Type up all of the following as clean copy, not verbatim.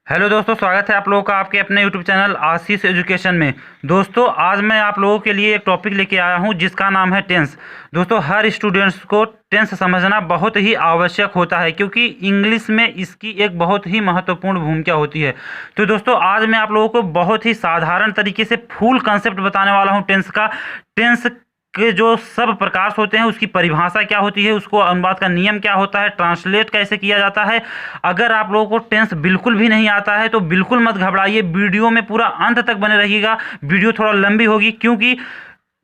Hello दोस्तों, स्वागत है आप लोगों का आपके अपने यूट्यूब चैनल आशीष एजुकेशन में। दोस्तों, आज मैं आप लोगों के लिए एक टॉपिक लेके आया हूं जिसका नाम है टेंस। दोस्तों, हर स्टूडेंट्स को टेंस समझना बहुत ही आवश्यक होता है क्योंकि इंग्लिश में इसकी एक बहुत ही महत्वपूर्ण भूमिका होती है। तो दोस्तों, आज मैं आप लोगों को बहुत ही साधारण तरीके से फुल कॉन्सेप्ट बताने वाला हूँ टेंस का। टेंस के जो सब प्रकाश होते हैं उसकी परिभाषा क्या होती है, उसको अनुवाद का नियम क्या होता है, ट्रांसलेट कैसे किया जाता है। अगर आप लोगों को टेंस बिल्कुल भी नहीं आता है तो बिल्कुल मत घबराइए, वीडियो में पूरा अंत तक बने रहिएगा। वीडियो थोड़ा लंबी होगी क्योंकि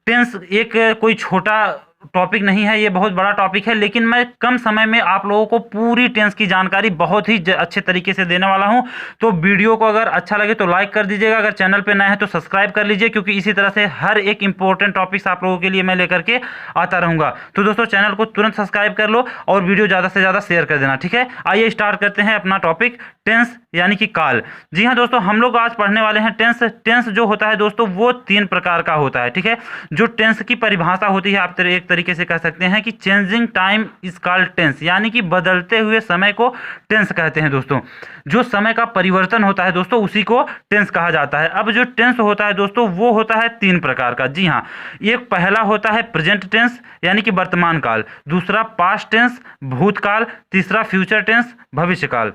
टेंस एक कोई छोटा टॉपिक नहीं है, ये बहुत बड़ा टॉपिक है, लेकिन मैं कम समय में आप लोगों को पूरी टेंस की जानकारी बहुत ही अच्छे तरीके से देने वाला हूं। तो वीडियो को अगर अच्छा लगे तो लाइक कर दीजिएगा, अगर चैनल पे नए हैं तो सब्सक्राइब कर लीजिए क्योंकि इसी तरह से हर एक इंपॉर्टेंट टॉपिक्स आप लोगों के लिए मैं लेकर के आता रहूंगा। तो दोस्तों, चैनल को तुरंत सब्सक्राइब कर लो और वीडियो ज़्यादा से ज़्यादा शेयर कर देना, ठीक है। आइए स्टार्ट करते हैं अपना टॉपिक, टेंस यानी कि काल। जी हाँ दोस्तों, हम लोग आज पढ़ने वाले हैं टेंस। टेंस जो होता है दोस्तों वो 3 प्रकार का होता है, ठीक है। जो टेंस की परिभाषा होती है, आप एक तरीके से कह सकते हैं कि changing time is called tense, यानी कि बदलते हुए समय को टेंस कहते हैं दोस्तों। जो समय का परिवर्तन होता है दोस्तों उसी को टेंस कहा जाता है। अब जो टेंस होता है दोस्तों वो होता है 3 प्रकार का। जी हाँ, एक पहला होता है प्रेजेंट टेंस यानी कि वर्तमान काल, दूसरा पास्ट टेंस भूतकाल, तीसरा फ्यूचर टेंस भविष्य काल।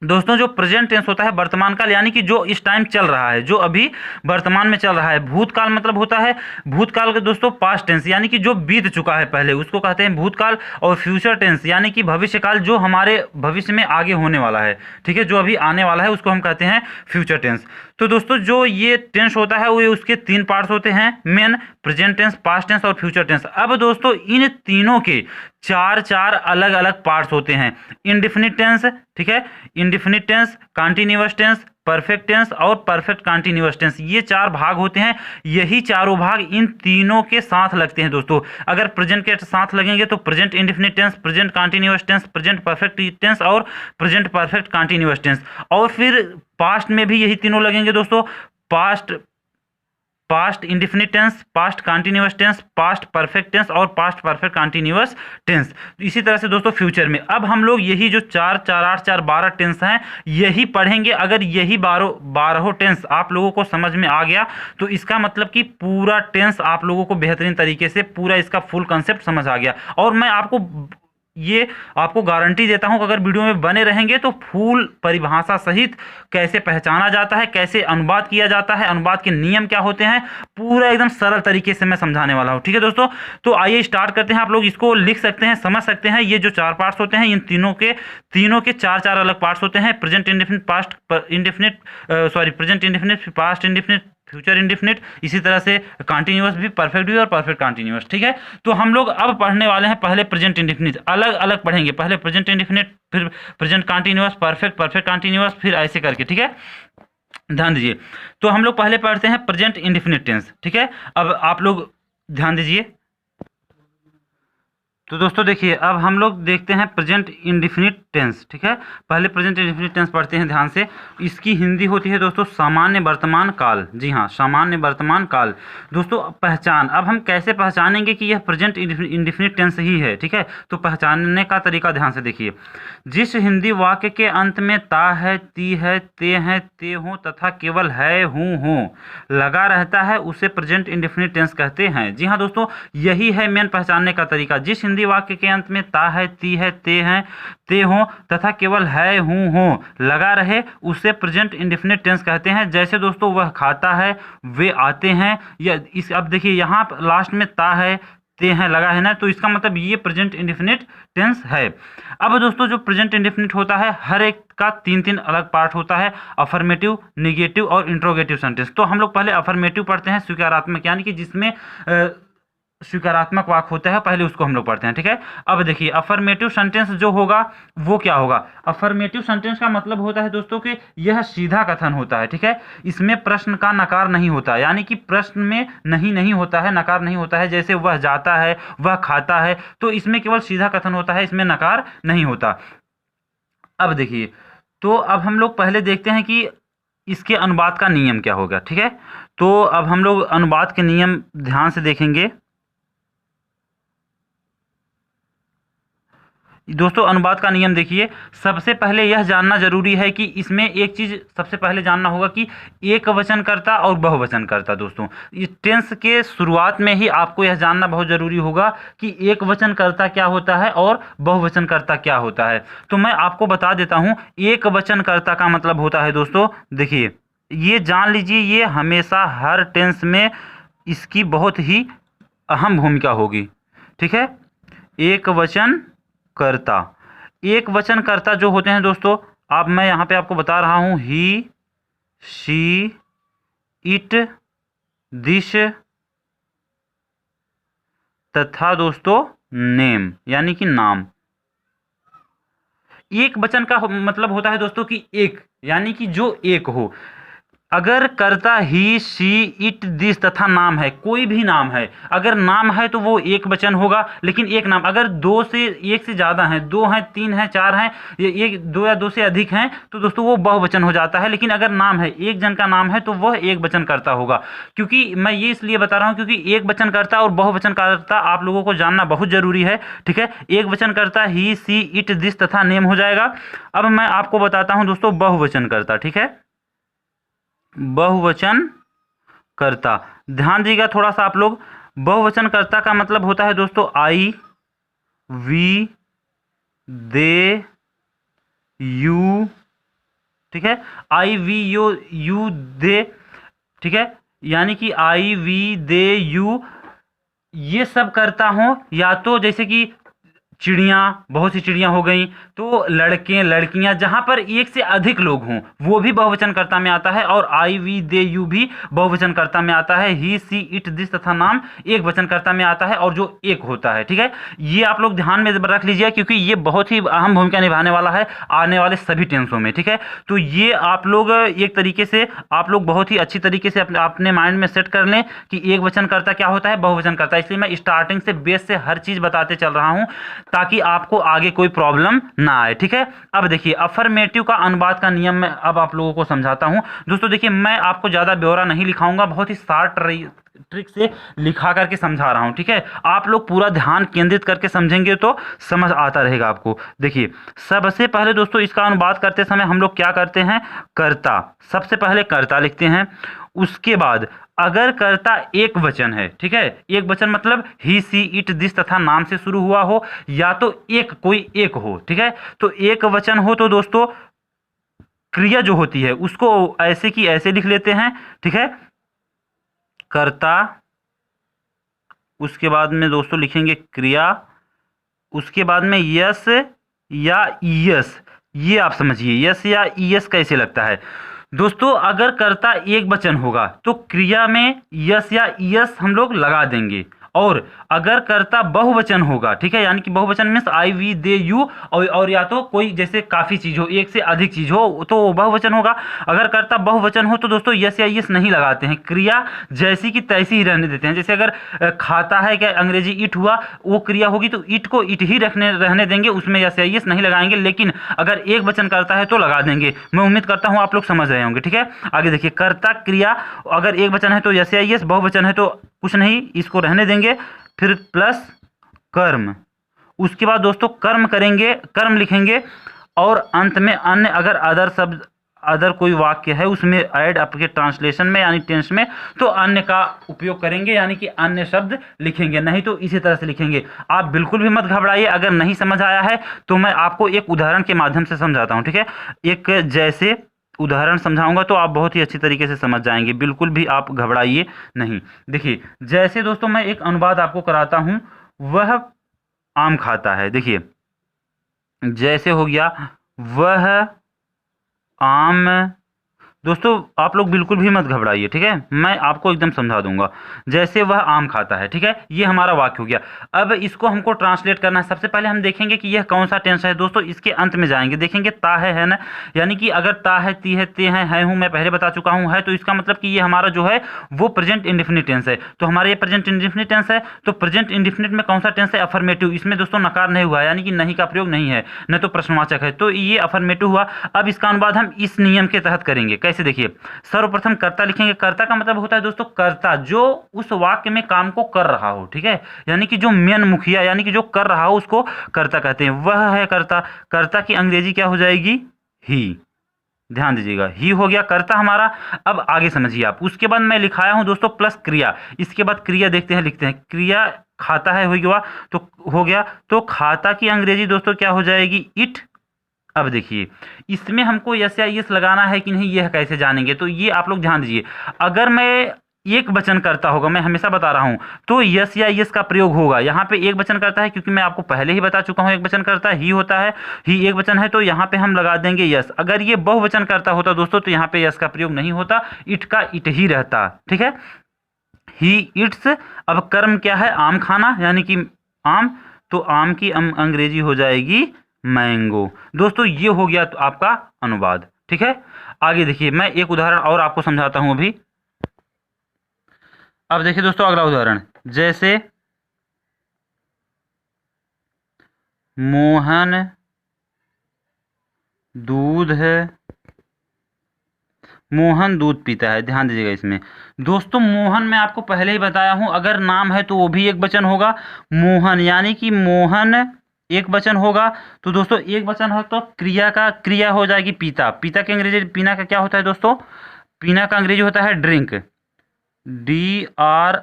दोस्तों, जो प्रेजेंट टेंस होता है वर्तमान काल यानी कि जो इस टाइम चल रहा है, जो अभी वर्तमान में चल रहा है। भूतकाल मतलब होता है भूतकाल का दोस्तों पास्ट टेंस यानी कि जो बीत चुका है पहले, उसको कहते हैं भूतकाल। और फ्यूचर टेंस यानी कि भविष्य काल, जो हमारे भविष्य में आगे होने वाला है, ठीक है, जो अभी आने वाला है उसको हम कहते हैं फ्यूचर टेंस। तो दोस्तों, जो ये टेंस होता है वो उसके 3 पार्ट्स होते हैं main, present tense, past tense और फ्यूचर टेंस। अब दोस्तों, इन तीनों के 4 अलग अलग पार्ट्स होते हैं। इंडेफिनिट टेंस, ठीक है, indefinite tense, continuous tense, perfect tense और परफेक्ट कॉन्टिन्यूअस टेंस, ये 4 भाग होते हैं। यही चारों भाग इन तीनों के साथ लगते हैं दोस्तों। अगर प्रेजेंट के साथ लगेंगे तो present indefinite tense, present continuous tense, present perfect tense और प्रेजेंट परफेक्ट कॉन्टिन्यूअस टेंस। और फिर पास्ट में भी यही तीनों लगेंगे दोस्तों, past indefinite tense, past continuous tense, past perfect tense और पास्ट परफेक्ट कॉन्टिन्यूअस टेंस। इसी तरह से दोस्तों फ्यूचर में अब हम लोग यही जो 4 4 8 4 12 टेंस हैं यही पढ़ेंगे। अगर यही 12 टेंस आप लोगों को समझ में आ गया तो इसका मतलब कि पूरा टेंस आप लोगों को बेहतरीन तरीके से पूरा इसका फुल कंसेप्ट समझ आ गया। और मैं आपको गारंटी देता हूं कि अगर वीडियो में बने रहेंगे तो फुल परिभाषा सहित कैसे पहचाना जाता है, कैसे अनुवाद किया जाता है, अनुवाद के नियम क्या होते हैं, पूरा एकदम सरल तरीके से मैं समझाने वाला हूं, ठीक है दोस्तों। तो आइए स्टार्ट करते हैं। आप लोग इसको लिख सकते हैं, समझ सकते हैं। ये जो 4 पार्ट्स होते हैं इन तीनों के 4 अलग पार्ट्स होते हैं। Present indefinite, present indefinite, past indefinite, future indefinite, इसी तरह से कॉन्टिन्यूअस भी, परफेक्ट भी और परफेक्ट कॉन्टिन्यूअस, ठीक है। तो हम लोग अब पढ़ने वाले हैं पहले प्रेजेंट इंडेफिनिट, अलग अलग पढ़ेंगे। पहले प्रेजेंट इंडेफिनिट, फिर प्रेजेंट कॉन्टिन्यूअस, परफेक्ट कॉन्टिन्यूअस, फिर ऐसे करके, ठीक है। ध्यान दीजिए। तो हम लोग पहले पढ़ते हैं प्रेजेंट इंडेफिनिट टेंस, ठीक है। अब आप लोग ध्यान दीजिए। तो दोस्तों देखिए, अब हम लोग देखते हैं प्रेजेंट इंडेफिनिट टेंस, ठीक है। पहले प्रेजेंट इंडेफिनिट टेंस पढ़ते हैं ध्यान से। इसकी हिंदी होती है दोस्तों सामान्य वर्तमान काल। जी हाँ, सामान्य वर्तमान काल। दोस्तों, पहचान, अब हम कैसे पहचानेंगे कि यह प्रेजेंट इंडेफिनिट टेंस ही है, ठीक है। तो पहचानने का तरीका ध्यान से देखिए। जिस हिंदी वाक्य के अंत में ता है, ती है, ते हो तथा केवल है, हूँ, हो लगा रहता है उसे प्रेजेंट इंडेफिनिट टेंस कहते हैं। जी हाँ दोस्तों, यही है मेन पहचानने का तरीका। जिस हिंदी वाक्य के अंत में ता है, ती है, ते हो तथा केवल है, हूँ, हो लगा रहे उसे प्रेजेंट इंडेफिनिट टेंस कहते हैं। जैसे दोस्तों, वह खाता है, वे आते हैं, या इस अब देखिए यहाँ लास्ट में ता है, ते हैं लगा है ना, तो इसका मतलब ये प्रेजेंट इंडेफिनिट टेंस है। अब दोस्तों, जो प्रेजेंट इंडेफिनिट होता है हर एक का 3 अलग पार्ट होता है, अफर्मेटिव, निगेटिव और इंट्रोगेटिव सेंटेंस। तो हम लोग पहले अफर्मेटिव पढ़ते हैं, स्वीकारात्मक, यानी कि जिसमें स्वीकारात्मक वाक्य होता है, पहले उसको हम लोग पढ़ते हैं, ठीक है। अब देखिए, अफर्मेटिव सेंटेंस जो होगा वो क्या होगा। अफर्मेटिव सेंटेंस का मतलब होता है दोस्तों कि यह सीधा कथन होता है, ठीक है। इसमें प्रश्न का नकार नहीं होता, यानी कि प्रश्न में नहीं होता है, नकार नहीं होता है। जैसे वह जाता है, वह खाता है, तो इसमें केवल सीधा कथन होता है, इसमें नकार नहीं होता। अब देखिए, तो अब हम लोग पहले देखते हैं कि इसके अनुवाद का नियम क्या होगा, ठीक है। तो अब हम लोग अनुवाद के नियम ध्यान से देखेंगे। दोस्तों अनुवाद का नियम देखिए, सबसे पहले यह जानना जरूरी है कि इसमें एक चीज सबसे पहले जानना होगा कि एक वचनकर्ता और बहुवचनकर्ता। दोस्तों इस टेंस के शुरुआत में ही आपको यह जानना बहुत जरूरी होगा कि एक वचनकर्ता क्या होता है और बहुवचनकर्ता क्या होता है। तो मैं आपको बता देता हूं, एक वचनकर्ता का मतलब होता है दोस्तों, देखिए ये जान लीजिए, ये हमेशा हर टेंस में इसकी बहुत ही अहम भूमिका होगी। ठीक है, एक वचन कर्ता, एक वचनकर्ता जो होते हैं दोस्तों, अब मैं यहाँ पे आपको बता रहा हूँ, ही, शी, इट, दिस तथा दोस्तों नेम, यानी कि नाम। एक वचन का मतलब होता है दोस्तों कि एक, यानी कि जो एक हो। अगर कर्ता ही, शी, इट, दिस तथा नाम है, कोई भी नाम है, अगर नाम है तो वो एक वचन होगा। लेकिन एक नाम अगर दो से, एक से ज़्यादा हैं, दो हैं, तीन हैं, चार हैं, ये दो या दो से अधिक हैं, तो दोस्तों वो बहुवचन हो जाता है। लेकिन अगर नाम है, एक जन का नाम है, तो वह एक वचन करता होगा। क्योंकि मैं ये इसलिए बता रहा हूँ क्योंकि एक वचन करता और बहुवचन करता आप लोगों को जानना बहुत जरूरी है। ठीक है, एक वचन करता ही, सी, इट, दिस तथा नेम हो जाएगा। अब मैं आपको बताता हूँ दोस्तों बहुवचन करता। ठीक है, बहुवचन कर्ता, ध्यान दीजिएगा थोड़ा सा आप लोग। बहुवचन कर्ता का मतलब होता है दोस्तों आई, वी, दे, यू। ठीक है, आई, वी, यू, दे। ठीक है, यानी कि आई, वी, दे, यू, ये सब करता हूं। या तो जैसे कि चिड़ियाँ, बहुत सी चिड़ियाँ हो गई, तो लड़के लड़कियाँ, जहाँ पर एक से अधिक लोग हों वो भी बहुवचनकर्ता में आता है। और आई, वी, दे, यू भी बहुवचनकर्ता में आता है। ही, सी, इट, दिस तथा नाम एक वचनकर्ता में आता है और जो एक होता है। ठीक है, ये आप लोग ध्यान में रख लीजिए क्योंकि ये बहुत ही अहम भूमिका निभाने वाला है आने वाले सभी टेंसों में। ठीक है, तो ये आप लोग एक तरीके से आप लोग बहुत ही अच्छी तरीके से अपने माइंड में सेट कर लें कि एक वचनकर्ता क्या होता है, बहुवचनकर्ता। इसलिए मैं स्टार्टिंग से बेस से हर चीज़ बताते चल रहा हूँ ताकि आपको आगे कोई प्रॉब्लम ना आए। ठीक है, अब देखिए अफर्मेटिव का अनुवाद का नियम मैं अब आप लोगों को समझाता हूं। दोस्तों देखिए, मैं आपको ज़्यादा ब्यौरा नहीं लिखाऊंगा, बहुत ही शार्ट ट्रिक से लिखा करके समझा रहा हूं। ठीक है, आप लोग पूरा ध्यान केंद्रित करके समझेंगे तो समझ आता रहेगा आपको। देखिए सबसे पहले दोस्तों इसका अनुवाद करते समय हम लोग क्या करते हैं, कर्ता, सबसे पहले कर्ता लिखते हैं। उसके बाद अगर कर्ता एक वचन है, ठीक है, एक वचन मतलब ही, सी, इट, दिस तथा नाम से शुरू हुआ हो, या तो एक कोई एक हो। ठीक है, तो एक वचन हो तो दोस्तों क्रिया जो होती है उसको ऐसे की ऐसे लिख लेते हैं। ठीक है, कर्ता, उसके बाद में दोस्तों लिखेंगे क्रिया, उसके बाद में यस या ईएस। ये आप समझिए यस या ईएस कैसे लगता है। दोस्तों अगर कर्ता एक वचन होगा तो क्रिया में यस या ईएस हम लोग लगा देंगे। और अगर कर्ता बहुवचन होगा, ठीक है, यानी कि बहुवचन means I, we, they, you, और या तो कोई जैसे काफ़ी चीज़ हो, एक से अधिक चीज़ हो तो वो बहुवचन होगा। अगर कर्ता बहुवचन हो तो दोस्तों यस या यस नहीं लगाते हैं, क्रिया जैसी की तैसी ही रहने देते हैं। जैसे अगर खाता है, क्या अंग्रेजी ईट हुआ, वो क्रिया होगी तो ईट को ईट ही रहने देंगे, उसमें यस या यस नहीं लगाएंगे। लेकिन अगर एक वचन करता है तो लगा देंगे। मैं उम्मीद करता हूँ आप लोग समझ रहे होंगे। ठीक है, आगे देखिए, कर्ता क्रिया, अगर एक वचन है तो यस या यस, बहुवचन है तो कुछ नहीं, इसको रहने देंगे। फिर प्लस कर्म, उसके बाद दोस्तों कर्म करेंगे, कर्म लिखेंगे, और अंत में अन्य, अगर अदर शब्द, अदर कोई वाक्य है उसमें ऐड आपके ट्रांसलेशन में यानी टेंस में, तो अन्य का उपयोग करेंगे, यानी कि अन्य शब्द लिखेंगे, नहीं तो इसी तरह से लिखेंगे। आप बिल्कुल भी मत घबराइए, अगर नहीं समझ आया है तो मैं आपको एक उदाहरण के माध्यम से समझाता हूँ। ठीक है, एक जैसे उदाहरण समझाऊंगा तो आप बहुत ही अच्छी तरीके से समझ जाएंगे, बिल्कुल भी आप घबराइए नहीं। देखिए जैसे दोस्तों मैं एक अनुवाद आपको कराता हूं, वह आम खाता है। देखिए जैसे हो गया, वह आम, दोस्तों आप लोग बिल्कुल भी मत घबराइए। ठीक है, मैं आपको एकदम समझा दूंगा। जैसे वह आम खाता है, ठीक है, ये हमारा वाक्य हो गया। अब इसको हमको ट्रांसलेट करना है। सबसे पहले हम देखेंगे कि यह कौन सा टेंस है। दोस्तों इसके अंत में जाएंगे, देखेंगे ता है ना, यानी कि अगर ता है, ती है, ते हैं, है हूँ, मैं पहले बता चुका हूँ, है, तो इसका मतलब कि ये हमारा जो है वो प्रेजेंट इंडेफिनिट टेंस है। तो हमारा ये प्रेजेंट इंडेफिनिट टेंस है। तो प्रेजेंट इंडेफिनिट में कौन सा टेंस है, अफर्मेटिव। इसमें दोस्तों नकार नहीं हुआ, यानी कि नहीं का प्रयोग नहीं है, न तो प्रश्नवाचक है, तो ये अफर्मेटिव हुआ। अब इसका अनुवाद हम इस नियम के तहत करेंगे। कैसे देखिए, सर्वप्रथम कर्ता लिखेंगे। कर्ता का मतलब होता है दोस्तों कर्ता, जो उस वाक्य में काम को कर रहा हो, ठीक है, यानी कि जो मेन मुखिया यानी कि जो कर रहा हो उसको कर्ता कहते हैं, वह है कर्ता। कर्ता की अंग्रेजी क्या हो जाएगी? ही। ध्यान दीजिएगा, ही हो गया कर्ता हमारा। अब आगे समझिए आप, उसके बाद मैं लिखाया हूं दोस्तों प्लस क्रिया। इसके बाद क्रिया देखते हैं, लिखते हैं क्रिया खाता है, हो गया तो हो गया, तो खाता की अंग्रेजी दोस्तों क्या हो जाएगी? इट। अब देखिए इसमें हमको यस या यस लगाना है कि नहीं, यह कैसे जानेंगे? तो ये आप लोग ध्यान दीजिए, अगर मैं एक वचन करता होगा, मैं हमेशा बता रहा हूं, तो यस या यस का प्रयोग होगा। यहाँ पे एक वचन करता है, क्योंकि मैं आपको पहले ही बता चुका हूं एक वचन करता ही होता है, ही एक वचन है, तो यहाँ पे हम लगा देंगे यस। अगर ये बहुवचन करता होता दोस्तों तो यहाँ पे यस का प्रयोग नहीं होता, इट का इट ही रहता, ठीक है, ही इट्स। अब कर्म क्या है? आम खाना, यानी कि आम, तो आम की अंग्रेजी हो जाएगी मैंगो। दोस्तों ये हो गया तो आपका अनुवाद, ठीक है। आगे देखिए, मैं एक उदाहरण और आपको समझाता हूं अभी। अब देखिए दोस्तों अगला उदाहरण, जैसे मोहन दूध है, मोहन दूध पीता है। ध्यान दीजिएगा इसमें दोस्तों, मोहन मैं आपको पहले ही बताया हूं, अगर नाम है तो वो भी एक वचन होगा। मोहन यानी कि मोहन एक वचन होगा, तो दोस्तों एक वचन हो तो क्रिया का क्रिया हो जाएगी पीता। पीता के अंग्रेजी पीना का क्या होता है दोस्तों? पीना का अंग्रेजी होता है ड्रिंक, DRINK,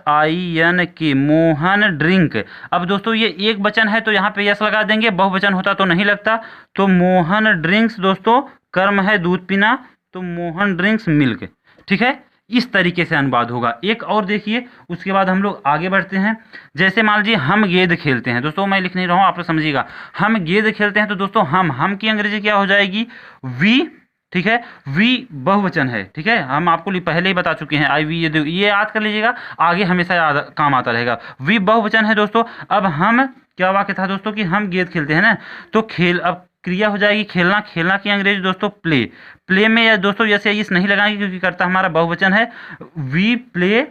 मोहन ड्रिंक। अब दोस्तों ये एक वचन है तो यहाँ पे यस लगा देंगे, बहुवचन होता तो नहीं लगता, तो मोहन ड्रिंक्स दोस्तों कर्म है दूध पीना, तो मोहन ड्रिंक्स मिल्क, ठीक है। इस तरीके से अनुवाद होगा। एक और देखिए, उसके बाद हम लोग आगे बढ़ते हैं। जैसे मान लीजिए हम गेंद खेलते हैं, दोस्तों मैं लिख नहीं रहा हूँ, आप लोग समझिएगा, हम गेंद खेलते हैं, तो दोस्तों हम की अंग्रेजी क्या हो जाएगी? वी, ठीक है, वी बहुवचन है, ठीक है, हम आपको पहले ही बता चुके हैं, आई वी, ये याद कर लीजिएगा, आगे हमेशा याद काम आता रहेगा। वी बहुवचन है दोस्तों। अब हम क्या वाक्य था दोस्तों कि हम गेंद खेलते हैं ना, तो खेल, अब क्रिया हो जाएगी खेलना। खेलना की अंग्रेजी दोस्तों प्ले। प्ले में या दोस्तों जैसे इस नहीं लगाएंगे क्योंकि करता हमारा बहुवचन है। वी प्ले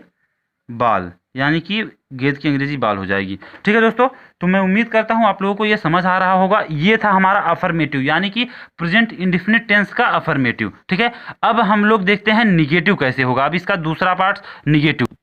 बॉल, यानी कि गेंद की अंग्रेजी बॉल हो जाएगी, ठीक है दोस्तों। तो मैं उम्मीद करता हूं आप लोगों को यह समझ आ रहा होगा। ये था हमारा अफर्मेटिव, यानी कि प्रेजेंट इंडेफिनिट टेंस का अफर्मेटिव, ठीक है। अब हम लोग देखते हैं निगेटिव कैसे होगा। अब इसका दूसरा पार्ट निगेटिव।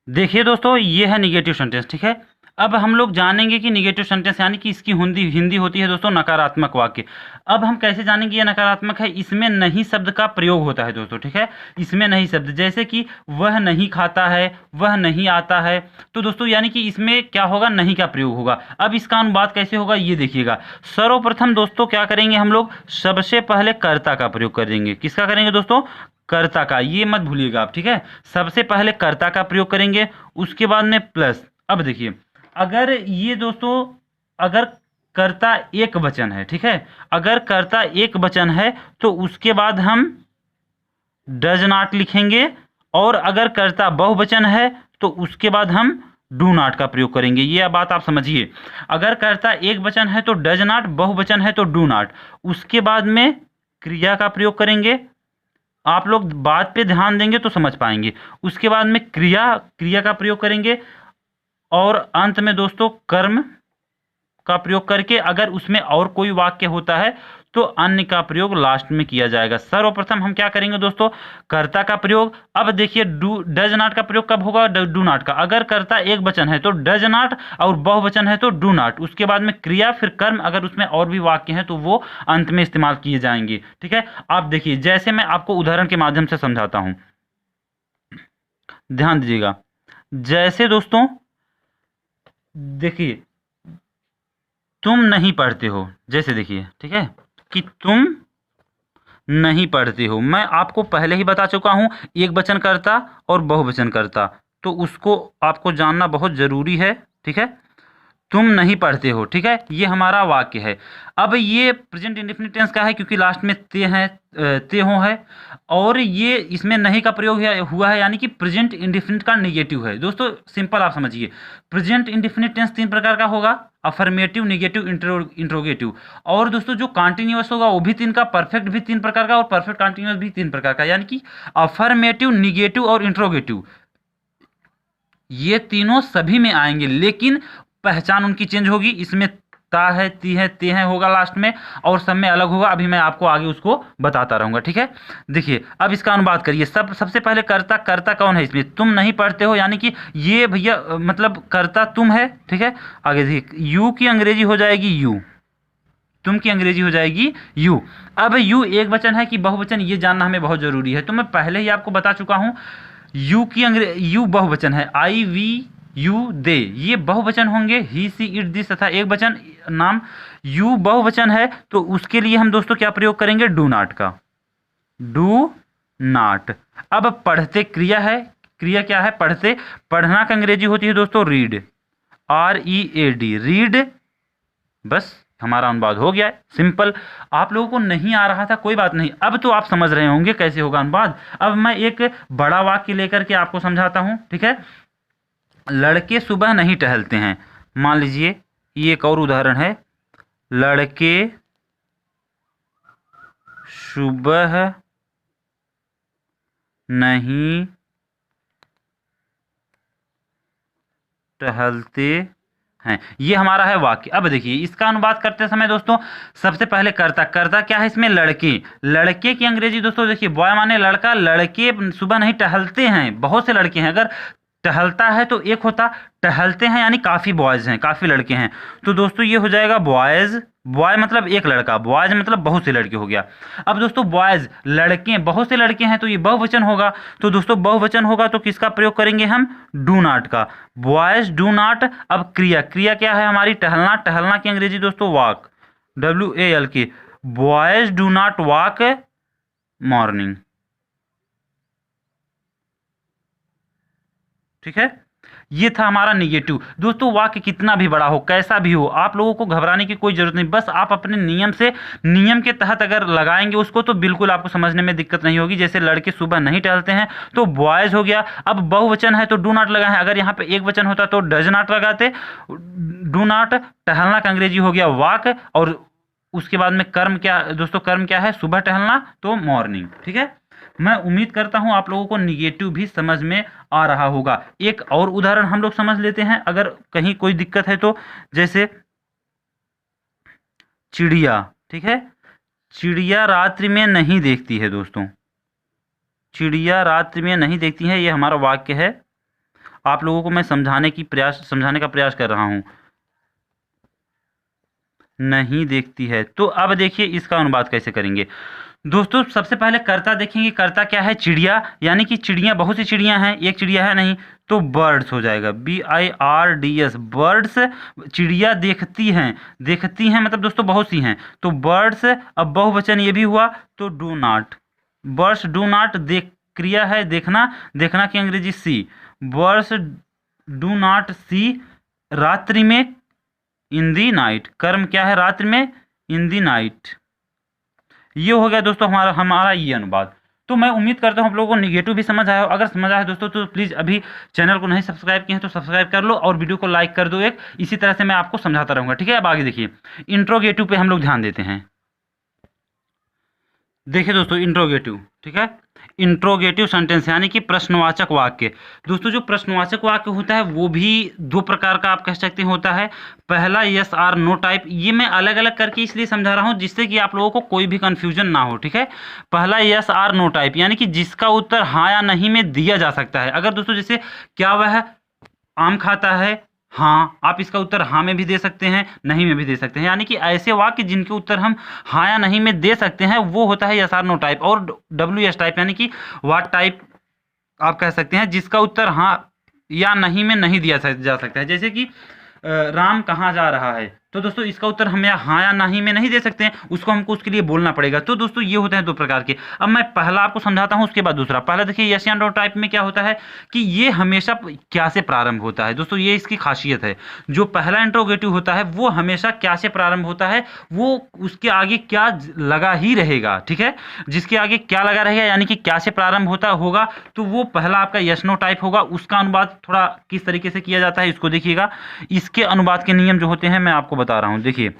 देखिए दोस्तों, ये है निगेटिव सेंटेंस, ठीक है। अब हम लोग जानेंगे कि निगेटिव सेंटेंस यानी कि इसकी हिंदी होती है दोस्तों नकारात्मक वाक्य। अब हम कैसे जानेंगे ये नकारात्मक है? इसमें नहीं शब्द का प्रयोग होता है दोस्तों, ठीक है, इसमें नहीं शब्द, जैसे कि वह नहीं खाता है, वह नहीं आता है, तो दोस्तों यानी कि इसमें क्या होगा? नहीं का प्रयोग होगा। अब इसका अनुवाद कैसे होगा ये देखिएगा। सर्वप्रथम दोस्तों क्या करेंगे हम लोग? सबसे पहले कर्ता का प्रयोग करेंगे। किसका करेंगे दोस्तों? कर्ता का, ये मत भूलिएगा आप, ठीक है। सबसे पहले कर्ता का प्रयोग करेंगे, उसके बाद में प्लस। अब देखिए, अगर ये दोस्तों अगर कर्ता एक वचन है, ठीक है, अगर कर्ता एक वचन है तो उसके बाद हम डज नॉट लिखेंगे, और अगर कर्ता बहुवचन है तो उसके बाद हम डू नॉट का प्रयोग करेंगे। ये बात आप समझिए, अगर कर्ता एक वचन है तो डज नॉट, बहुवचन है तो डू नॉट, उसके बाद में क्रिया का प्रयोग करेंगे। आप लोग बात पे ध्यान देंगे तो समझ पाएंगे। उसके बाद में क्रिया का प्रयोग करेंगे, और अंत में दोस्तों कर्म का प्रयोग करके, अगर उसमें और कोई वाक्य होता है तो अन्य का प्रयोग लास्ट में किया जाएगा। सर्वप्रथम हम क्या करेंगे दोस्तों? कर्ता का प्रयोग। अब देखिए डज नॉट का प्रयोग कब होगा? डू नॉट का। अगर कर्ता एक वचन है तो डज नॉट, और बहुवचन है तो डू नॉट, उसके बाद में क्रिया, फिर कर्म, अगर उसमें और भी वाक्य हैं तो वो अंत में इस्तेमाल किए जाएंगे, ठीक है। आप देखिए, जैसे मैं आपको उदाहरण के माध्यम से समझाता हूं, ध्यान दीजिएगा। जैसे दोस्तों देखिए, तुम नहीं पढ़ते हो, जैसे देखिए, ठीक है, कि तुम नहीं पढ़ते हो, मैं आपको पहले ही बता चुका हूं एक वचन करता और बहुवचन करता, तो उसको आपको जानना बहुत जरूरी है, ठीक है। तुम नहीं पढ़ते हो, ठीक है, ये हमारा वाक्य है। अब ये प्रेजेंट इंडेफिनिट टेंस का है क्योंकि लास्ट में ते हो है, और ये इसमें नहीं का प्रयोग हुआ है, यानी कि प्रेजेंट इंडेफिनिट का नेगेटिव है। दोस्तों सिंपल आप समझिए, प्रेजेंट इंडेफिनिट टेंस तीन प्रकार का होगा, अफर्मेटिव, नेगेटिव, इंट्रोगेटिव। और दोस्तों जो कॉन्टिन्यूअस होगा वो भी तीन का, परफेक्ट भी तीन प्रकार का, और परफेक्ट कॉन्टिन्यूअस भी तीन प्रकार का, यानी कि अफर्मेटिव, नेगेटिव और इंट्रोगेटिव, ये तीनों सभी में आएंगे, लेकिन पहचान उनकी चेंज होगी। इसमें ता है, ती है, ते है होगा लास्ट में, और सब में अलग होगा। अभी मैं आपको आगे उसको बताता रहूँगा, ठीक है। देखिए अब इसका अनुवाद करिए। सबसे पहले कर्ता, कर्ता कौन है इसमें? तुम नहीं पढ़ते हो, यानी कि ये भैया मतलब कर्ता तुम है, ठीक है। आगे देखिए, यू की अंग्रेजी हो जाएगी यू, तुम की अंग्रेजी हो जाएगी यू। अब यू एक वचन है कि बहुवचन, ये जानना हमें बहुत जरूरी है। तो मैं पहले ही आपको बता चुका हूं, यू बहुवचन है, आई वी यू दे, ये बहुवचन होंगे। ही सी इट दिस तथा एक वचन नाम। यू बहुवचन है तो उसके लिए हम दोस्तों क्या प्रयोग करेंगे? डू नॉट का, डू नॉट। अब पढ़ते क्रिया है, क्रिया क्या है? पढ़ते। पढ़ना का अंग्रेजी होती है दोस्तों रीड, READ, रीड। बस हमारा अनुवाद हो गया है, सिंपल। आप लोगों को नहीं आ रहा था, कोई बात नहीं, अब तो आप समझ रहे होंगे कैसे होगा अनुवाद। अब मैं एक बड़ा वाक्य लेकर के आपको समझाता हूं, ठीक है। लड़के सुबह नहीं टहलते हैं। मान लीजिए ये एक और उदाहरण है, लड़के सुबह नहीं टहलते हैं, ये हमारा है वाक्य। अब देखिए इसका अनुवाद करते समय दोस्तों सबसे पहले कर्ता, कर्ता क्या है इसमें? लड़के। लड़के की अंग्रेजी दोस्तों देखिए, बॉय माने लड़का, लड़के सुबह नहीं टहलते हैं, बहुत से लड़के हैं। अगर टहलता है तो एक होता, टहलते हैं यानी काफ़ी बॉयज़ हैं, काफ़ी लड़के हैं। तो दोस्तों ये हो जाएगा बॉयज़, बॉय मतलब एक लड़का, बॉयज़ मतलब बहुत से लड़के हो गया। अब दोस्तों बॉयज़ लड़के, बहुत से लड़के हैं, तो ये बहुवचन होगा। तो दोस्तों बहुवचन होगा तो किसका प्रयोग करेंगे हम? डू नॉट का, बॉयज़ डू नॉट। अब क्रिया, क्रिया क्या है हमारी? टहलना। टहलना की अंग्रेजी दोस्तों walk, WALK, boys do not walk morning, ठीक है। ये था हमारा निगेटिव। दोस्तों वाक्य कितना भी बड़ा हो, कैसा भी हो, आप लोगों को घबराने की कोई जरूरत नहीं। बस आप अपने नियम से, नियम के तहत अगर लगाएंगे उसको तो बिल्कुल आपको समझने में दिक्कत नहीं होगी। जैसे लड़के सुबह नहीं टहलते हैं तो बॉयज हो गया। अब बहुवचन है तो डू नॉट लगा है, अगर यहाँ पे एक वचन होता तो डज नॉट लगाते। डू नॉट, टहलना का अंग्रेजी हो गया वॉक, और उसके बाद में कर्म क्या दोस्तों? कर्म क्या है? सुबह टहलना, तो मॉर्निंग, ठीक है। मैं उम्मीद करता हूं आप लोगों को निगेटिव भी समझ में आ रहा होगा। एक और उदाहरण हम लोग समझ लेते हैं अगर कहीं कोई दिक्कत है तो। जैसे चिड़िया, ठीक है। चिड़िया रात्रि में नहीं देखती है दोस्तों, चिड़िया रात्रि में नहीं देखती है, ये हमारा वाक्य है। आप लोगों को मैं समझाने का प्रयास कर रहा हूं। नहीं देखती है, तो अब देखिए इसका अनुवाद कैसे करेंगे दोस्तों। सबसे पहले कर्ता देखेंगे, कर्ता क्या है? चिड़िया, यानी कि चिड़िया, बहुत सी चिड़िया हैं, एक चिड़िया है नहीं, तो बर्ड्स हो जाएगा, BIRDS, बर्ड्स। चिड़िया देखती हैं, देखती हैं मतलब दोस्तों बहुत सी हैं, तो बर्ड्स। अब बहुवचन ये भी हुआ तो do not, birds do not, देख क्रिया है देखना, देखना की अंग्रेजी सी, बर्ड्स डू नॉट सी रात्रि में, इन दी नाइट, कर्म क्या है? रात्रि में, इन दी नाइट। ये हो गया दोस्तों हमारा ये अनुवाद। तो मैं उम्मीद करता हूँ आप लोगों को निगेटिव भी समझ आया हो। अगर समझ आया दोस्तों तो प्लीज़ अभी चैनल को नहीं सब्सक्राइब किए हैं तो सब्सक्राइब कर लो और वीडियो को लाइक कर दो एक। इसी तरह से मैं आपको समझाता रहूँगा, ठीक है। अब आगे देखिए, इंट्रोगेटिव पे हम लोग ध्यान देते हैं। देखिए दोस्तों इंट्रोगेटिव, ठीक है। इंट्रोगेटिव सेंटेंस यानी कि प्रश्नवाचक वाक्य। दोस्तों जो प्रश्नवाचक वाक्य होता है वो भी दो प्रकार का आप कह सकते हैं होता है। पहला यस आर नो टाइप, ये मैं अलग अलग करके इसलिए समझा रहा हूं जिससे कि आप लोगों को कोई भी कंफ्यूजन ना हो, ठीक है। पहला यस आर नो टाइप यानी कि जिसका उत्तर हाँ या नहीं में दिया जा सकता है। अगर दोस्तों जैसे क्या वह आम खाता है, हाँ, आप इसका उत्तर हाँ में भी दे सकते हैं, नहीं में भी दे सकते हैं। यानी कि ऐसे वाक्य जिनके उत्तर हम हाँ या नहीं में दे सकते हैं वो होता है यस आर नो टाइप। और WS टाइप यानी कि व्हाट टाइप आप कह सकते हैं, जिसका उत्तर हाँ या नहीं में नहीं दिया जा सकता है। जैसे कि राम कहाँ जा रहा है, तो दोस्तों इसका उत्तर हम हाँ या नहीं में नहीं दे सकते हैं, उसको हमको उसके लिए बोलना पड़ेगा। तो दोस्तों ये होते हैं दो प्रकार के। अब मैं पहला आपको समझाता हूँ, उसके बाद दूसरा। पहला देखिए यस या नो टाइप में क्या होता है कि ये हमेशा क्या से प्रारंभ होता है। दोस्तों ये इसकी खासियत है, जो पहला इंट्रोगेटिव होता है वो हमेशा क्या से प्रारंभ होता है, वो उसके आगे क्या लगा ही रहेगा, ठीक है। जिसके आगे क्या लगा रहेगा यानी कि क्या से प्रारंभ होता होगा तो वो पहला आपका यस नो टाइप होगा। उसका अनुवाद थोड़ा किस तरीके से किया जाता है इसको देखिएगा। इसके अनुवाद के नियम जो होते हैं मैं आपको बता रहा हूं। देखिए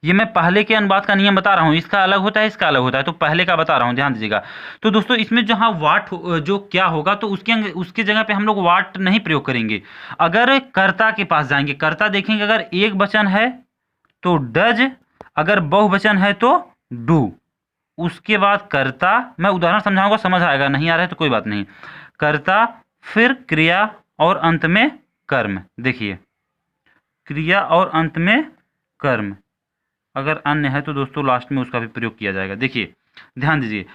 ये मैं पहले के अनुपात का नियम बता रहा हूँ, इसका अलग होता है, इसका अलग होता है, तो पहले का बता रहा हूँ, ध्यान दीजिएगा। तो दोस्तों इसमें जहाँ वाट जो क्या होगा, तो उसके जगह पे हम लोग वाट नहीं प्रयोग करेंगे। अगर कर्ता के पास जाएंगे, कर्ता देखेंगे, अगर एक वचन है तो डज, अगर बहुवचन है तो डू। उसके बाद कर्ता, मैं उदाहरण समझाऊंगा, समझ आएगा, नहीं आ रहा है तो कोई बात नहीं। कर्ता, फिर क्रिया और अंत में कर्म। देखिए, क्रिया और अंत में कर्म। अगर अन्य है तो दोस्तों लास्ट में उसका भी प्रयोग किया जाएगा। देखिए ध्यान दीजिए,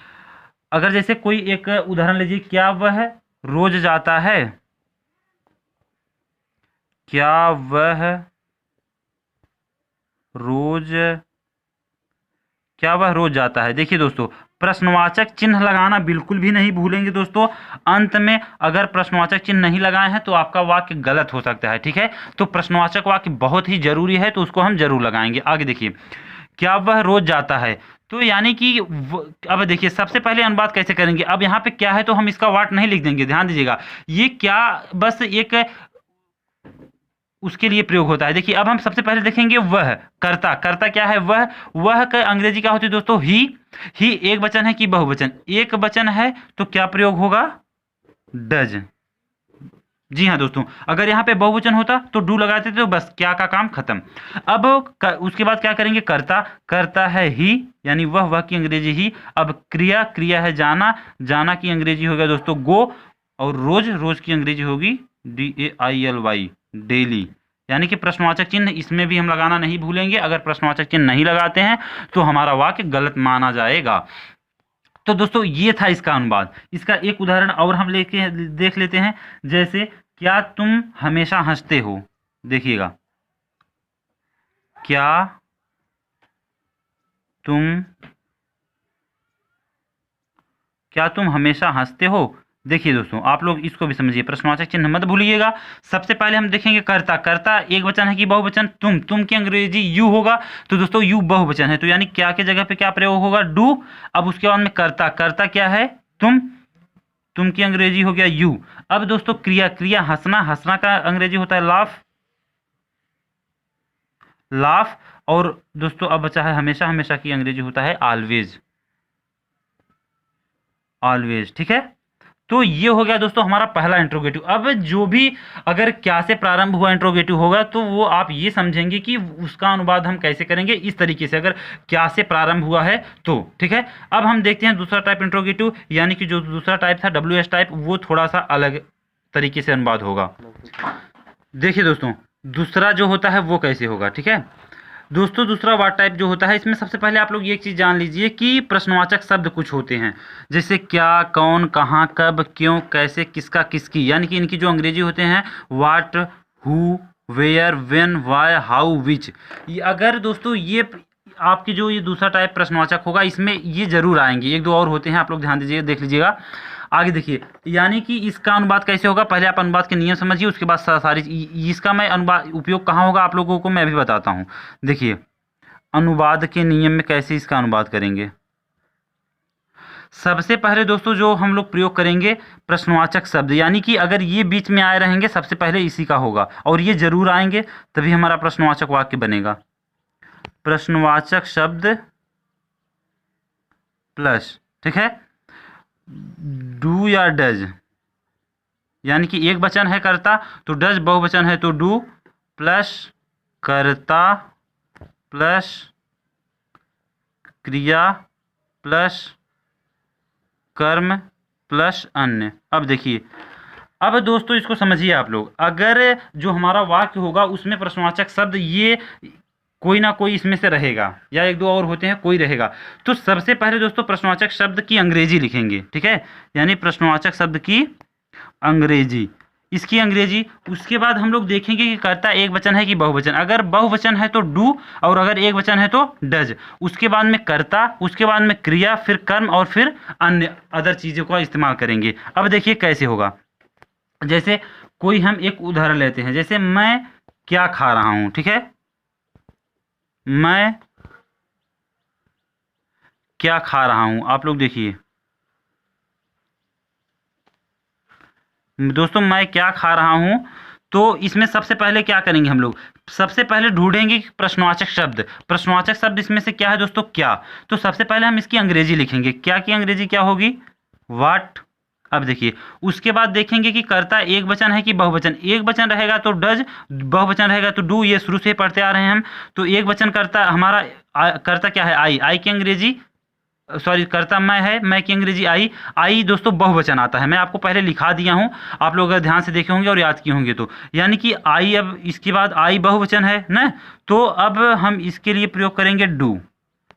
अगर जैसे कोई एक उदाहरण लीजिए, क्या वह रोज जाता है, क्या वह रोज, क्या वह रोज जाता है। देखिए दोस्तों, प्रश्नवाचक चिन्ह लगाना बिल्कुल भी नहीं भूलेंगे दोस्तों। अंत में अगर प्रश्नवाचक चिन्ह नहीं लगाए हैं तो आपका वाक्य गलत हो सकता है, ठीक है। तो प्रश्नवाचक वाक्य बहुत ही जरूरी है, तो उसको हम जरूर लगाएंगे। आगे देखिए, क्या वह रोज जाता है, तो यानी कि अब देखिए सबसे पहले अनुवाद कैसे करेंगे। अब यहाँ पे क्या है तो हम इसका वाट नहीं लिख देंगे, ध्यान दीजिएगा। ये क्या बस एक उसके लिए प्रयोग होता है। देखिए अब हम सबसे पहले देखेंगे वह, कर्ता, कर्ता क्या है, वह का अंग्रेजी क्या होती है दोस्तों, ही एक वचन है कि बहुवचन, एक वचन है तो क्या प्रयोग होगा, डज। जी हाँ दोस्तों, अगर यहाँ पे बहुवचन होता तो डू लगाते थे, तो बस क्या का काम खत्म। अब उसके बाद क्या करेंगे, कर्ता, कर्ता है ही, यानी वह की अंग्रेजी ही। अब क्रिया, क्रिया है जाना, जाना की अंग्रेजी होगा दोस्तों गो। और रोज, रोज की अंग्रेजी होगी DAILY, डेली। यानी कि प्रश्नवाचक चिन्ह इसमें भी हम लगाना नहीं भूलेंगे। अगर प्रश्नवाचक चिन्ह नहीं लगाते हैं तो हमारा वाक्य गलत माना जाएगा। तो दोस्तों ये था इसका अनुवाद। इसका एक उदाहरण और हम लेके देख लेते हैं, जैसे क्या तुम हमेशा हंसते हो। देखिएगा, क्या तुम हमेशा हंसते हो। देखिए दोस्तों, आप लोग इसको भी समझिए, प्रश्नवाचक चिन्ह मत भूलिएगा। सबसे पहले हम देखेंगे कर्ता, कर्ता एक वचन है कि बहुवचन, तुम की अंग्रेजी यू होगा, तो दोस्तों यू बहुवचन है, तो यानी क्या के जगह पे क्या प्रयोग होगा, डू। अब उसके बाद में कर्ता, कर्ता क्या है, तुम की अंग्रेजी हो गया यू। अब दोस्तों क्रिया, क्रिया हंसना, हंसना का अंग्रेजी होता है लाफ, लाफ। और दोस्तों अब बचा है हमेशा, हमेशा की अंग्रेजी होता है ऑलवेज, ऑलवेज, ठीक है। तो ये हो गया दोस्तों हमारा पहला इंट्रोगेटिव। अब जो भी अगर क्या से प्रारंभ हुआ इंट्रोगेटिव होगा, तो वो आप ये समझेंगे कि उसका अनुवाद हम कैसे करेंगे, इस तरीके से, अगर क्या से प्रारंभ हुआ है तो, ठीक है। अब हम देखते हैं दूसरा टाइप इंट्रोगेटिव, यानी कि जो दूसरा टाइप था WH टाइप, वो थोड़ा सा अलग तरीके से अनुवाद होगा। देखिए दोस्तों, दूसरा जो होता है वो कैसे होगा, ठीक है दोस्तों। दूसरा वाट टाइप जो होता है, इसमें सबसे पहले आप लोग ये चीज़ जान लीजिए कि प्रश्नवाचक शब्द कुछ होते हैं, जैसे क्या, कौन, कहाँ, कब, क्यों, कैसे, किसका, किसकी, यानी कि इनकी जो अंग्रेजी होते हैं what, who, where, when, why, how, which. अगर दोस्तों ये आपकी जो ये दूसरा टाइप प्रश्नवाचक होगा, इसमें ये जरूर आएंगे। एक दो और होते हैं, आप लोग ध्यान दीजिए, देख लीजिएगा। आगे देखिए, यानी कि इसका अनुवाद कैसे होगा, पहले आप अनुवाद के नियम समझिए, उसके बाद सारी इसका मैं अनुवाद उपयोग कहाँ होगा आप लोगों को मैं भी बताता हूँ। देखिए अनुवाद के नियम में कैसे इसका अनुवाद करेंगे। सबसे पहले दोस्तों जो हम लोग प्रयोग करेंगे प्रश्नवाचक शब्द, यानी कि अगर ये बीच में आए रहेंगे, सबसे पहले इसी का होगा, और ये जरूर आएंगे, तभी हमारा प्रश्नवाचक वाक्य बनेगा। प्रश्नवाचक शब्द प्लस, ठीक है, डू या डज, यानी कि एक वचन है कर्ता तो डज, बहुवचन है तो डू, प्लस कर्ता प्लस क्रिया प्लस कर्म प्लस अन्य। अब देखिए, अब दोस्तों इसको समझिए आप लोग, अगर जो हमारा वाक्य होगा उसमें प्रश्नवाचक शब्द ये कोई ना कोई इसमें से रहेगा, या एक दो और होते हैं, कोई रहेगा, तो सबसे पहले दोस्तों प्रश्नवाचक शब्द की अंग्रेजी लिखेंगे, ठीक है, यानी प्रश्नवाचक शब्द की अंग्रेजी, इसकी अंग्रेजी। उसके बाद हम लोग देखेंगे कि कर्ता एक वचन है कि बहुवचन, अगर बहुवचन है तो डू, और अगर एक वचन है तो डज। उसके बाद में कर्ता, उसके बाद में क्रिया, फिर कर्म, और फिर अन्य अदर चीज़ों का इस्तेमाल करेंगे। अब देखिए कैसे होगा, जैसे कोई हम एक उदाहरण लेते हैं, जैसे मैं क्या खा रहा हूँ, ठीक है, मैं क्या खा रहा हूँ। आप लोग देखिए दोस्तों, मैं क्या खा रहा हूँ, तो इसमें सबसे पहले क्या करेंगे हम लोग, सबसे पहले ढूंढेंगे कि प्रश्नवाचक शब्द, प्रश्नवाचक शब्द इसमें से क्या है दोस्तों, क्या। तो सबसे पहले हम इसकी अंग्रेजी लिखेंगे, क्या की अंग्रेजी क्या होगी, व्हाट। अब देखिए उसके बाद देखेंगे कि कर्ता एक वचन है कि बहुवचन। एक वचन रहेगा तो डज, बहुवचन रहेगा तो डू, ये शुरू से पढ़ते आ रहे हैं हम। तो एक वचन कर्ता हमारा कर्ता क्या है, आई। आई की अंग्रेजी, सॉरी कर्ता मैं है, मैं की अंग्रेजी आई। आई दोस्तों बहुवचन आता है, मैं आपको पहले लिखा दिया हूं, आप लोग अगर ध्यान से देखे होंगे और याद किए होंगे तो, यानी कि आई, अब इसके बाद आई बहुवचन है ना, तो अब हम इसके लिए प्रयोग करेंगे डू,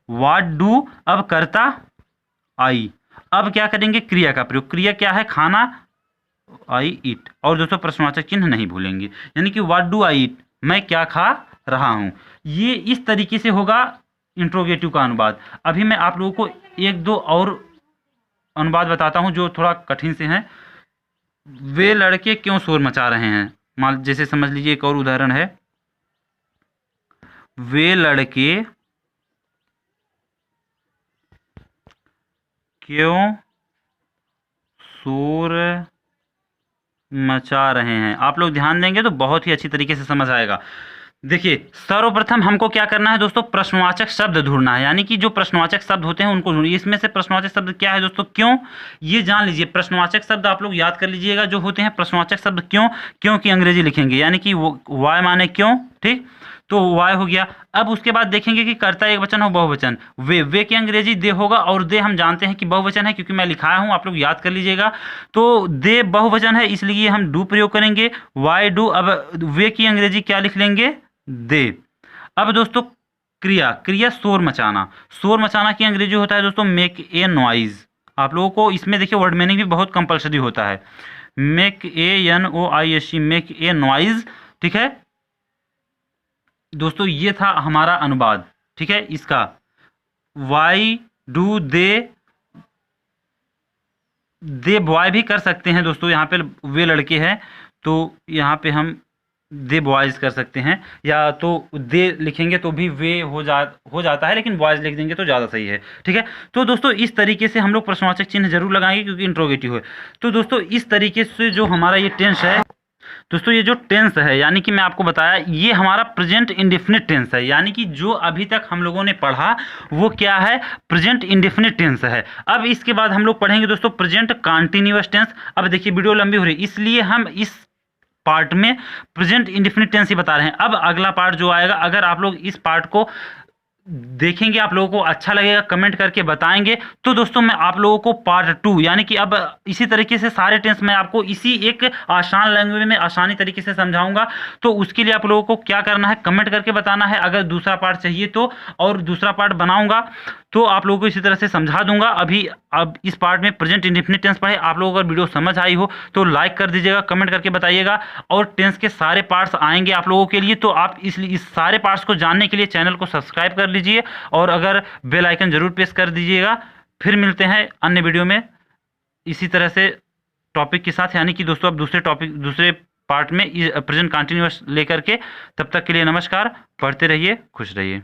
व्हाट डू। अब कर्ता आई, अब क्या करेंगे, क्रिया का प्रयोग। क्रिया क्या है, खाना, आई ईट। और दोस्तों प्रश्नवाचक चिन्ह नहीं भूलेंगे, यानी कि व्हाट डू आई ईट, मैं क्या खा रहा हूं। ये इस तरीके से होगा इंट्रोगेटिव का अनुवाद। अभी मैं आप लोगों को एक दो और अनुवाद बताता हूं जो थोड़ा कठिन से हैं। वे लड़के क्यों शोर मचा रहे हैं, मान जैसे समझ लीजिए, एक और उदाहरण है, वे लड़के क्यों शोर मचा रहे हैं। आप लोग ध्यान देंगे तो बहुत ही अच्छी तरीके से समझ आएगा। देखिए सर्वप्रथम हमको क्या करना है दोस्तों, प्रश्नवाचक शब्द ढूंढना है, यानी कि जो प्रश्नवाचक शब्द होते हैं उनको ढूंढिए। इसमें से प्रश्नवाचक शब्द क्या है दोस्तों, क्यों, ये जान लीजिए। प्रश्नवाचक शब्द आप लोग याद कर लीजिएगा जो होते हैं प्रश्नवाचक शब्द क्यों, क्यों की अंग्रेजी लिखेंगे, यानी कि वाई माने क्यों, ठीक, तो वाई हो गया। अब उसके बाद देखेंगे कि कर्ता एक वचन हो बहुवचन, वे की अंग्रेजी दे होगा, और दे हम जानते हैं कि बहुवचन है क्योंकि मैं लिखाया हूं, आप लोग याद कर लीजिएगा। तो दे बहुवचन है इसलिए हम डू प्रयोग करेंगे, वाई डू। अब वे की अंग्रेजी क्या लिख लेंगे, दे। अब दोस्तों क्रिया, क्रिया शोर मचाना, शोर मचाना की अंग्रेजी होता है दोस्तों मेक ए नॉइज। आप लोगों को इसमें देखिए वर्ड मीनिंग भी बहुत कंपलसरी होता है, make a NOISE, make a noise, ठीक है दोस्तों। ये था हमारा अनुवाद, ठीक है इसका, वाई डू दे बॉय भी कर सकते हैं दोस्तों, यहाँ पे वे लड़के हैं तो यहाँ पे हम दे बॉयज़ कर सकते हैं, या तो दे लिखेंगे तो भी वे हो जाता है, लेकिन बॉयज़ लिख देंगे तो ज़्यादा सही है, ठीक है। तो दोस्तों इस तरीके से हम लोग प्रश्नवाचक चिन्ह जरूर लगाएंगे क्योंकि इंट्रोगेटिव है। तो दोस्तों इस तरीके से जो हमारा ये टेंस है दोस्तों, ये जो टेंस है यानी कि मैं आपको बताया ये हमारा प्रेजेंट इंडेफिनिट टेंस है, यानी कि जो अभी तक हम लोगों ने पढ़ा वो क्या है, प्रेजेंट इंडेफिनिट टेंस है। अब इसके बाद हम लोग पढ़ेंगे दोस्तों प्रेजेंट कंटीन्यूअस टेंस। अब देखिए वीडियो लंबी हो रही है इसलिए हम इस पार्ट में प्रेजेंट इंडेफिनिट टेंस ही बता रहे हैं। अब अगला पार्ट जो आएगा, अगर आप लोग इस पार्ट को देखेंगे, आप लोगों को अच्छा लगेगा, कमेंट करके बताएंगे, तो दोस्तों मैं आप लोगों को पार्ट 2 यानी कि अब इसी तरीके से सारे टेंस मैं आपको इसी एक आसान लैंग्वेज में आसानी तरीके से समझाऊंगा। तो उसके लिए आप लोगों को क्या करना है, कमेंट करके बताना है अगर दूसरा पार्ट चाहिए तो, और दूसरा पार्ट बनाऊंगा तो आप लोगों को इसी तरह से समझा दूंगा। अभी अब इस पार्ट में प्रेजेंट इंडेफिनिट टेंस पढ़े। आप लोगों को अगर वीडियो समझ आई हो तो लाइक कर दीजिएगा, कमेंट करके बताइएगा, और टेंस के सारे पार्ट्स आएंगे आप लोगों के लिए। तो आप इस सारे पार्ट्स को जानने के लिए चैनल को सब्सक्राइब कर लीजिए और अगर बेल आइकन जरूर प्रेस कर दीजिएगा। फिर मिलते हैं अन्य वीडियो में इसी तरह से टॉपिक के साथ, यानी कि दोस्तों अब दूसरे पार्ट में प्रेजेंट कंटिन्यूअस लेकर के। तब तक के लिए नमस्कार, पढ़ते रहिए, खुश रहिए।